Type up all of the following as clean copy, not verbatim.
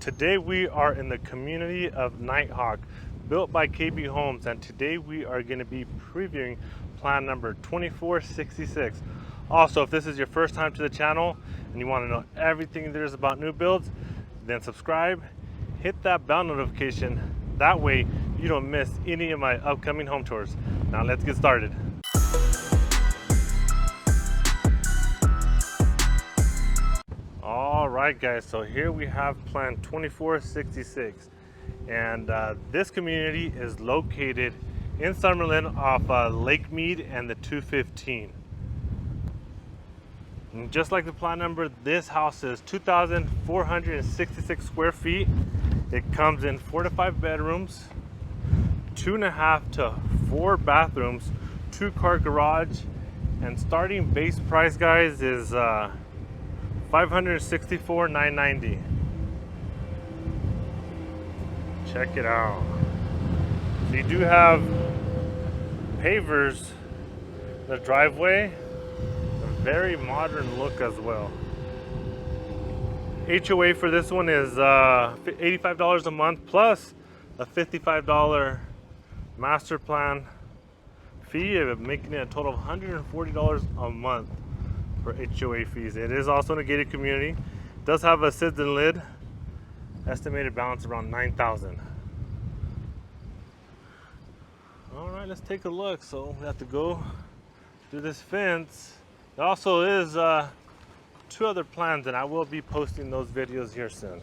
Today we are in the community of Nighthawk, built by KB Homes, and today we are going to be previewing plan number 2466. Also, if this is your first time to the channel and you want to know everything there is about new builds, then subscribe, hit that bell notification. That way you don't miss any of my upcoming home tours. Now let's get started. All right, guys, so here we have plan 2466, and this community is located in Summerlin off Lake Mead and the 215. And just like the plan number, this house is 2,466 square feet. It comes in 4 to 5 bedrooms, 2.5 to 4 bathrooms, 2-car garage, and starting base price, guys, is $564,990. Check it out. So you do have pavers in the driveway, a very modern look as well. HOA for this one is $85 a month plus a $55 master plan fee, making it a total of $140 a month for HOA fees. It is also in a gated community. It does have a citizen lid. Estimated balance around $9,000. All right, let's take a look. So we have to go through this fence. There also is 2 other plans, and I will be posting those videos here soon.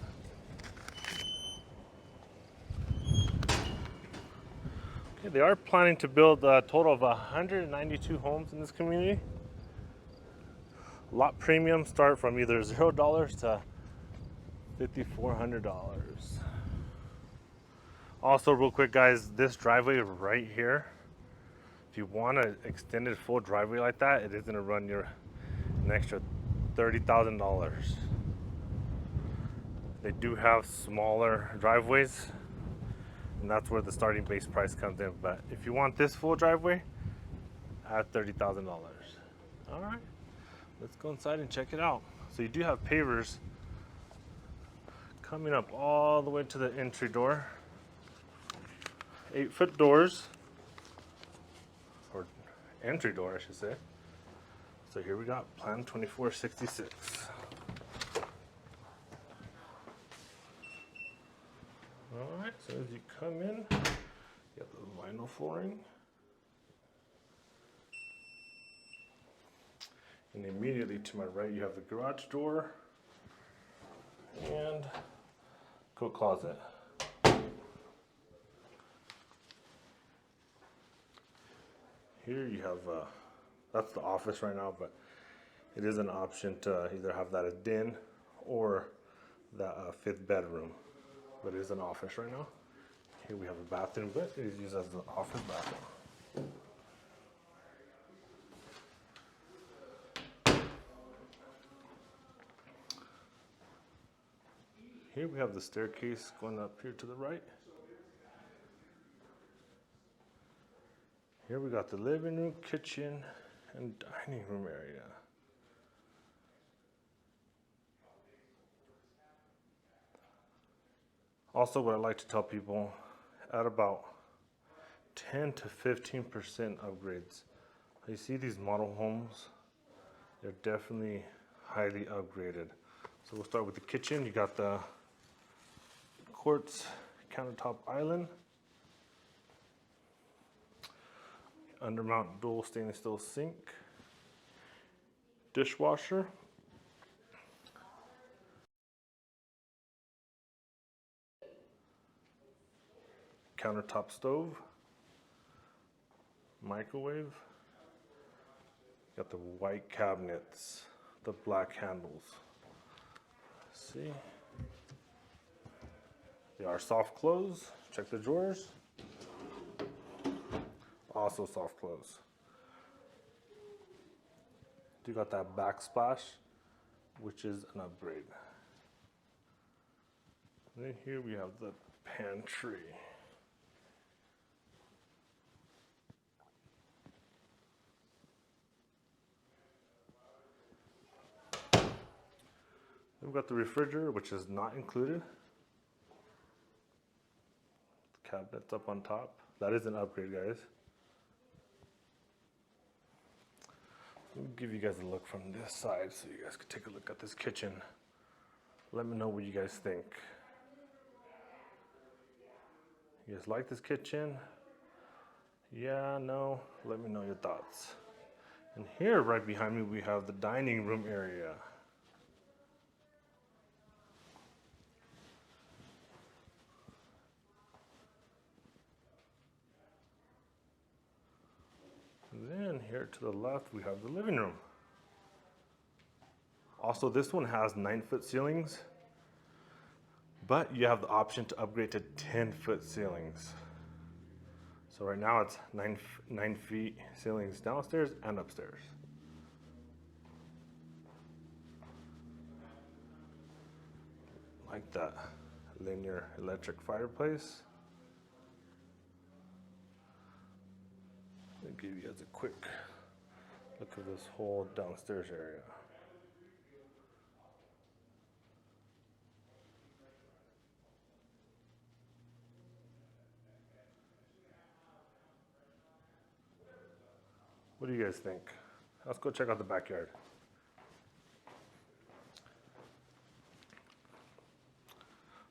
Okay, they are planning to build a total of 192 homes in this community. Lot premiums start from either $0 to $5,400. Also, real quick, guys, this driveway right here, if you want an extended full driveway like that, it is going to run you an extra $30,000. They do have smaller driveways, and that's where the starting base price comes in. But if you want this full driveway, add $30,000. All right. Let's go inside and check it out. So you do have pavers coming up all the way to the entry door. 8-foot doors, or entry door, I should say. So here we got plan 2466. All right, so as you come in, you have the vinyl flooring. And immediately to my right, you have the garage door and coat closet. Here you have, that's the office right now, but it is an option to either have that a den or that 5th bedroom. But it is an office right now. Here we have a bathroom, but it is used as an office bathroom. Here we have the staircase going up here to the right. Here we got the living room, kitchen, and dining room area. Also, what I like to tell people, at about 10 to 15% upgrades. You see these model homes, they're definitely highly upgraded. So we'll start with the kitchen. You got the quartz countertop island, undermount dual stainless steel sink, dishwasher, countertop stove, microwave, got the white cabinets, the black handles. Let's see. They are soft close. Check the drawers. Also soft close. You got that backsplash, which is an upgrade. And then here we have the pantry. Then we've got the refrigerator, which is not included. cabinets up on top. That is an upgrade, guys. Let me give you guys a look from this side so you guys can take a look at this kitchen. Let me know what you guys think. You guys like this kitchen? Yeah, no? Let me know your thoughts. And here, right behind me, we have the dining room area. And then here to the left, we have the living room. Also, this one has 9-foot ceilings, but you have the option to upgrade to 10-foot ceilings. So right now it's 9 feet ceilings downstairs and upstairs. Like that linear electric fireplace. Let me give you guys a quick look at this whole downstairs area. What do you guys think? Let's go check out the backyard.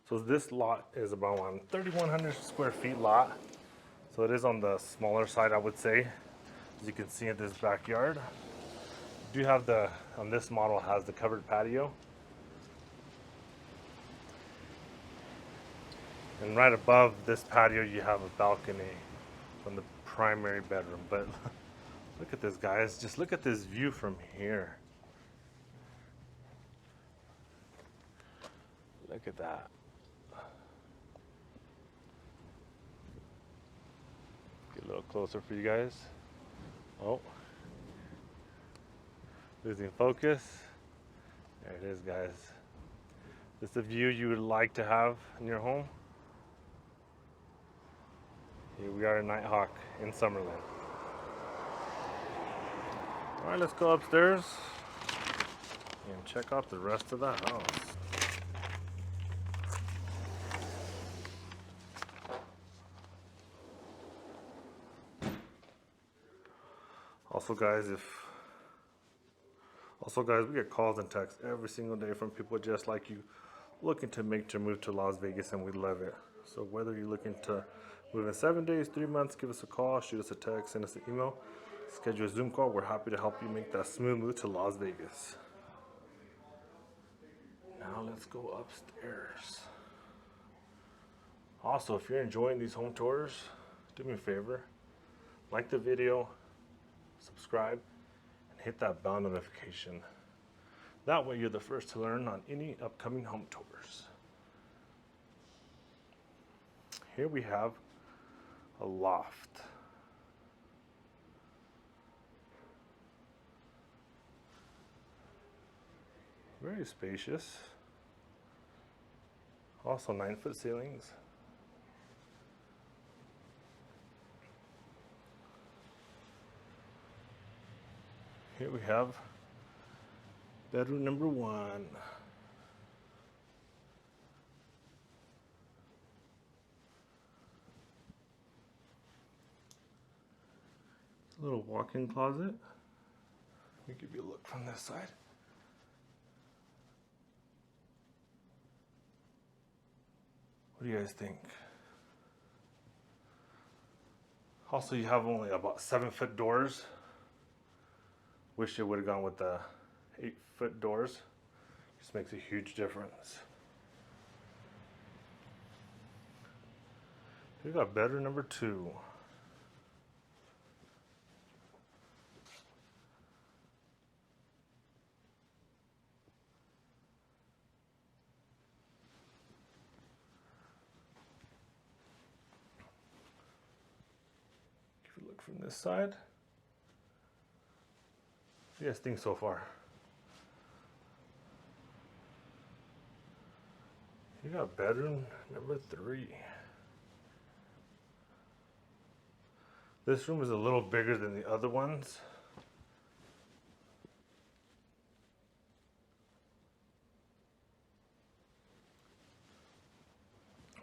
So this lot is about 3,100 square feet lot. So it is on the smaller side, I would say. As you can see in this backyard. You do have on this model has the covered patio. And right above this patio, you have a balcony from the primary bedroom. But look at this, guys. Just look at this view from here. Look at that. Get a little closer for you guys. Oh. Losing focus. There it is, guys. Is this the view you would like to have in your home? Here we are in Nighthawk in Summerlin. All right, let's go upstairs and check out the rest of the house. Also guys, we get calls and texts every single day from people just like you looking to make their move to Las Vegas, and we love it. So whether you're looking to move in 7 days, 3 months, give us a call, shoot us a text, send us an email, schedule a Zoom call. We're happy to help you make that smooth move to Las Vegas. Now let's go upstairs. Also, if you're enjoying these home tours, do me a favor, like the video, subscribe, and hit that bell notification. That way you're the first to learn on any upcoming home tours. Here we have a loft. Very spacious. Also 9-foot ceilings. Here we have bedroom number 1. A little walk-in closet. Let me give you a look from this side. What do you guys think? Also, you have only about 7-foot doors. Wish it would have gone with the 8-foot doors. Just makes a huge difference. We got bedroom number 2. If you look from this side, what do you guys think so far? You got bedroom number 3. This room is a little bigger than the other ones.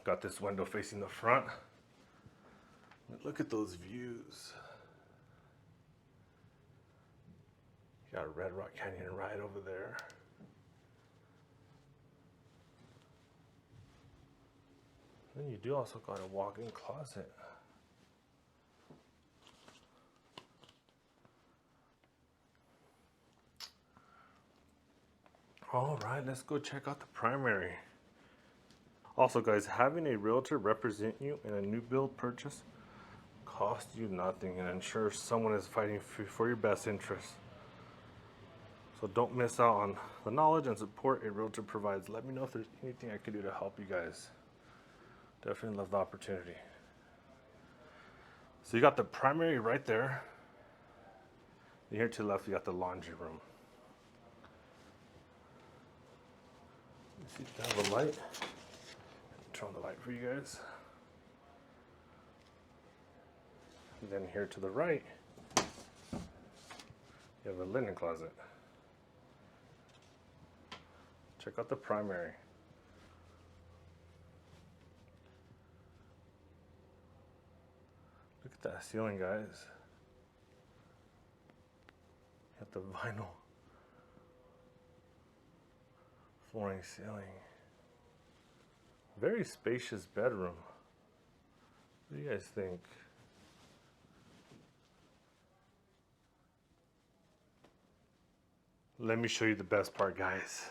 Got this window facing the front. Look at those views. You got Red Rock Canyon right over there. Then you do also got a walk-in closet. All right, let's go check out the primary. Also guys, having a realtor represent you in a new build purchase costs you nothing and ensures someone is fighting for your best interest. So don't miss out on the knowledge and support a realtor provides. Let me know if there's anything I can do to help you guys. Definitely love the opportunity. So you got the primary right there. And here to the left, you got the laundry room. Let's see if they have a light. Turn on the light for you guys. And then here to the right, you have a linen closet. Check out the primary. Look at that ceiling, guys. You got the vinyl flooring ceiling. Very spacious bedroom. What do you guys think? Let me show you the best part, guys.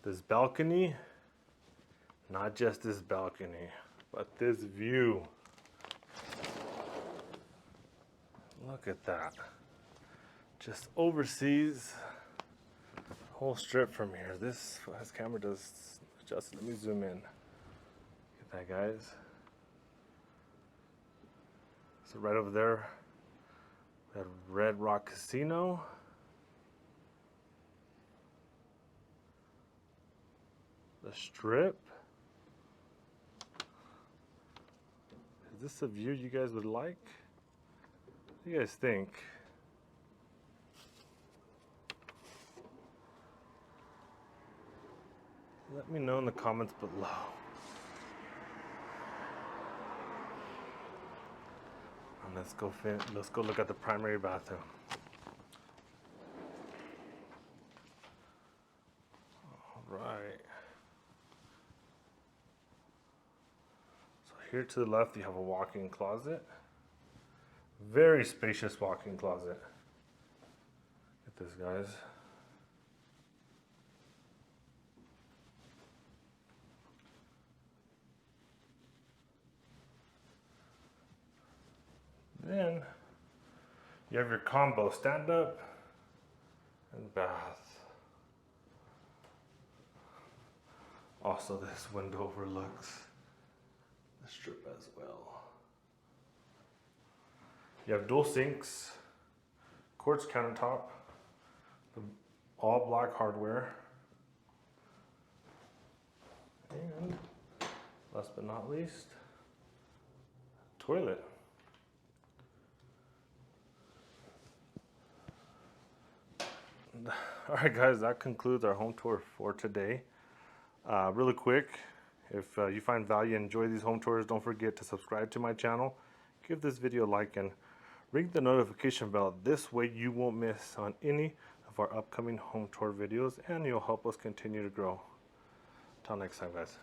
This balcony, not just this balcony, but this view. Look at that. Just oversees the whole strip from here. This camera does adjust. Let me zoom in. Look at that, guys. So right over there, we have Red Rock Casino. The strip. Is this a view you guys would like? What do you guys think? Let me know in the comments below. And let's go look at the primary bathroom. All right. So here to the left, you have a walk-in closet. Very spacious walk-in closet. Look at this, guys. Then you have your combo stand-up and bath. Also, this window overlooks the strip as well. You have dual sinks, quartz countertop, all black hardware, and last but not least, toilet. All right, guys, that concludes our home tour for today. Really quick, if you find value and enjoy these home tours, don't forget to subscribe to my channel, give this video a like, and ring the notification bell. This way you won't miss on any of our upcoming home tour videos, and you'll help us continue to grow. Till next time, guys.